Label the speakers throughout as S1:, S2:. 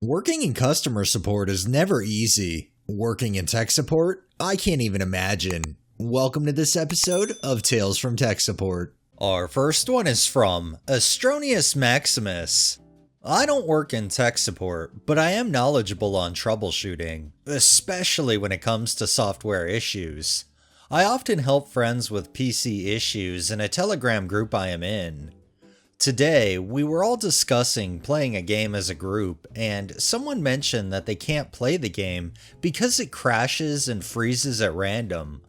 S1: Working in customer support is never easy. Working in tech support? I can't even imagine. Welcome to this episode of Tales from Tech Support. Our first one is from Astronius Maximus. I don't work in tech support, but I am knowledgeable on troubleshooting, especially when it comes to software issues. I often help friends with PC issues in a Telegram group I am in. Today, we were all discussing playing a game as a group, and someone mentioned that they can't play the game because it crashes and freezes at random.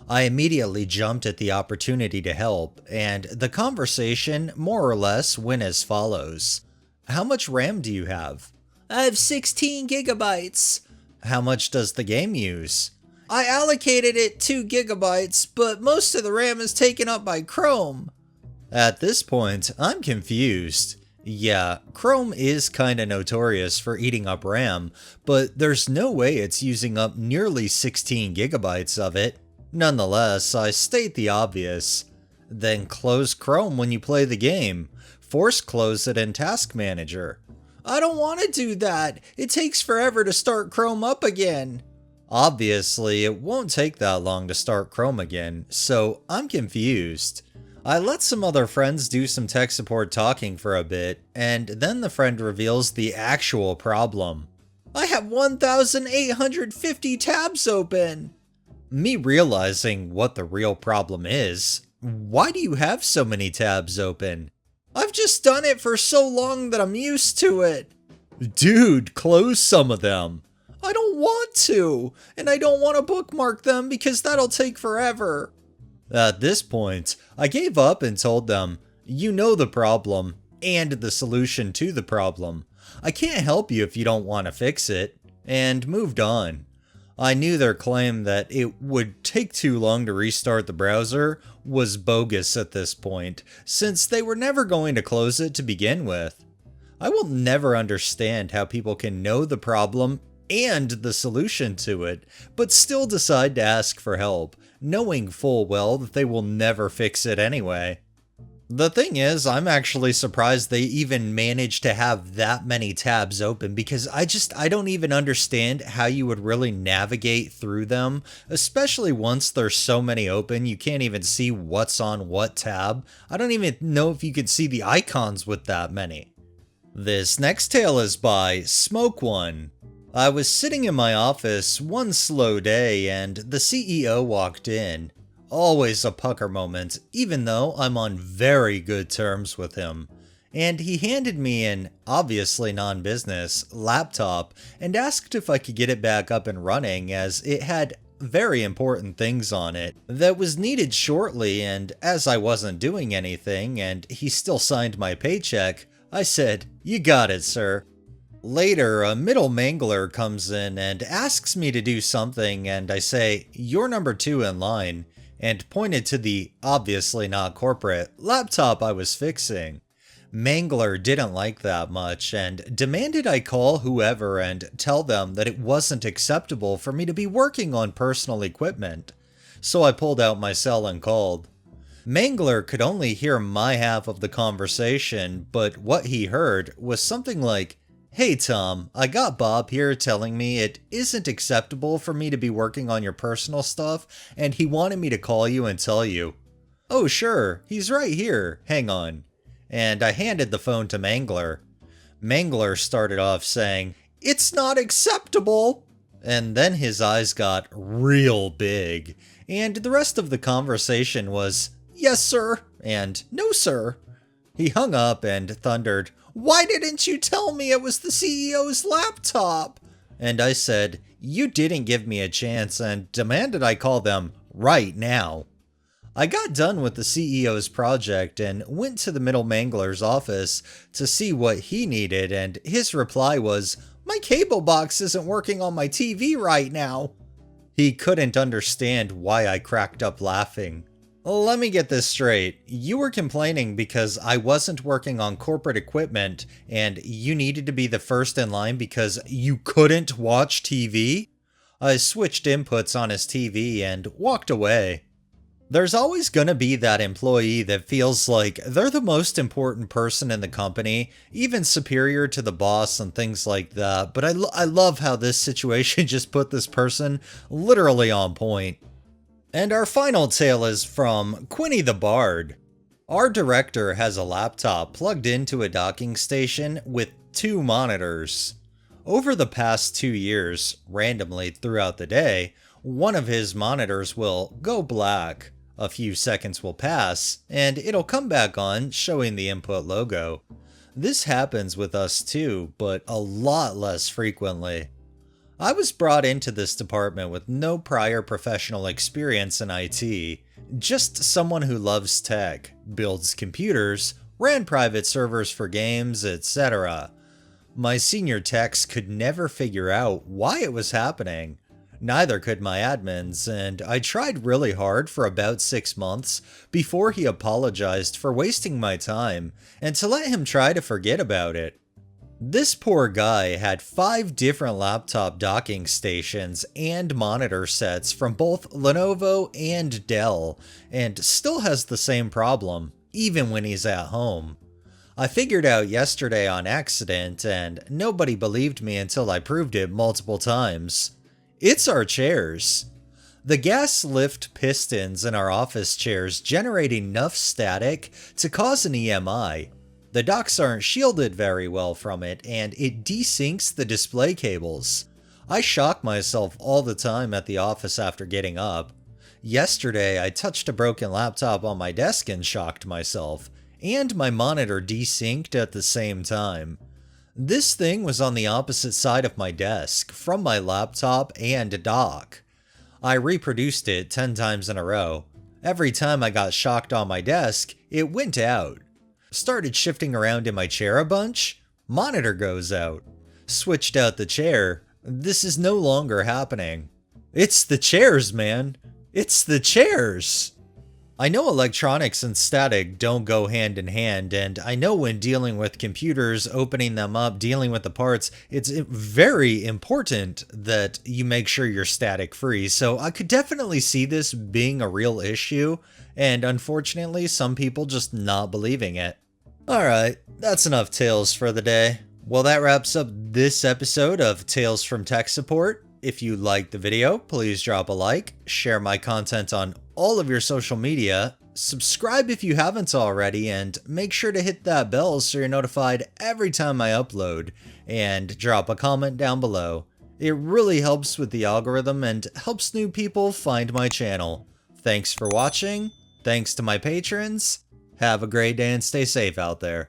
S1: I immediately jumped at the opportunity to help, and the conversation more or less went as follows. How much RAM do you have? I have 16 gigabytes. How much does the game use? I allocated it 2 gigabytes, but most of the RAM is taken up by Chrome. At this point, I'm confused. Yeah, Chrome is kinda notorious for eating up RAM, but there's no way it's using up nearly 16 gigabytes of it. Nonetheless, I state the obvious. Then close Chrome when you play the game. Force close it in Task Manager. I don't want to do that. It takes forever to start Chrome up again. Obviously, it won't take that long to start Chrome again, so I'm confused. I let some other friends do some tech support talking for a bit, and then the friend reveals the actual problem. I have 1,850 tabs open! Me realizing what the real problem is. Why do you have so many tabs open? I've just done it for so long that I'm used to it. Dude, close some of them. I don't want to, and I don't want to bookmark them because that'll take forever. At this point, I gave up and told them, you know the problem, and the solution to the problem. I can't help you if you don't want to fix it, and moved on. I knew their claim that it would take too long to restart the browser was bogus at this point, since they were never going to close it to begin with. I will never understand how people can know the problem and the solution to it, but still decide to ask for help, knowing full well that they will never fix it anyway. The thing is, I'm actually surprised they even managed to have that many tabs open because I don't even understand how you would really navigate through them, especially once there's so many open, you can't even see what's on what tab. I don't even know if you could see the icons with that many. This next tale is by Smoke One. I was sitting in my office one slow day and the CEO walked in. Always a pucker moment, even though I'm on very good terms with him. And he handed me an, obviously non-business, laptop and asked if I could get it back up and running as it had very important things on it that was needed shortly, and as I wasn't doing anything and he still signed my paycheck, I said, "You got it, sir." Later, a middle mangler comes in and asks me to do something, and I say, "You're number 2 in line," and pointed to the, obviously not corporate, laptop I was fixing. Mangler didn't like that much, and demanded I call whoever and tell them that it wasn't acceptable for me to be working on personal equipment. So I pulled out my cell and called. Mangler could only hear my half of the conversation, but what he heard was something like, "Hey Tom, I got Bob here telling me it isn't acceptable for me to be working on your personal stuff, and he wanted me to call you and tell you." "Oh sure, he's right here, hang on." And I handed the phone to Mangler. Mangler started off saying, "It's not acceptable!" And then his eyes got real big, and the rest of the conversation was, "Yes sir," and "No sir." He hung up and thundered, "Why didn't you tell me it was the CEO's laptop?" And I said, "You didn't give me a chance," and demanded I call them right now. I got done with the CEO's project and went to the middle mangler's office to see what he needed, and his reply was, "My cable box isn't working on my TV right now." He couldn't understand why I cracked up laughing. Let me get this straight. You were complaining because I wasn't working on corporate equipment and you needed to be the first in line because you couldn't watch TV? I switched inputs on his TV and walked away. There's always going to be that employee that feels like they're the most important person in the company, even superior to the boss and things like that. But I love how this situation just put this person literally on point. And our final tale is from Quinny the Bard. Our director has a laptop plugged into a docking station with 2 monitors. Over the past 2 years, randomly throughout the day, one of his monitors will go black. A few seconds will pass, and it'll come back on, showing the input logo. This happens with us too, but a lot less frequently. I was brought into this department with no prior professional experience in IT, just someone who loves tech, builds computers, ran private servers for games, etc. My senior techs could never figure out why it was happening. Neither could my admins, and I tried really hard for about 6 months before he apologized for wasting my time and to let him try to forget about it. This poor guy had 5 different laptop docking stations and monitor sets from both Lenovo and Dell, and still has the same problem, even when he's at home. I figured out yesterday on accident, and nobody believed me until I proved it multiple times. It's our chairs. The gas lift pistons in our office chairs generate enough static to cause an EMI. The docks aren't shielded very well from it, and it desyncs the display cables. I shock myself all the time at the office after getting up. Yesterday, I touched a broken laptop on my desk and shocked myself, and my monitor desynced at the same time. This thing was on the opposite side of my desk, from my laptop and dock. I reproduced it 10 times in a row. Every time I got shocked on my desk, it went out. Started shifting around in my chair a bunch, monitor goes out. Switched out the chair, this is no longer happening. It's the chairs, man. It's the chairs! I know electronics and static don't go hand in hand, and I know when dealing with computers, opening them up, dealing with the parts, it's very important that you make sure you're static free. So I could definitely see this being a real issue, and unfortunately some people just not believing it. Alright, that's enough tales for the day. Well, that wraps up this episode of Tales from Tech Support. If you liked the video, please drop a like, share my content on all of your social media, subscribe if you haven't already, and make sure to hit that bell so you're notified every time I upload, and drop a comment down below. It really helps with the algorithm and helps new people find my channel. Thanks for watching, thanks to my patrons, have a great day and stay safe out there.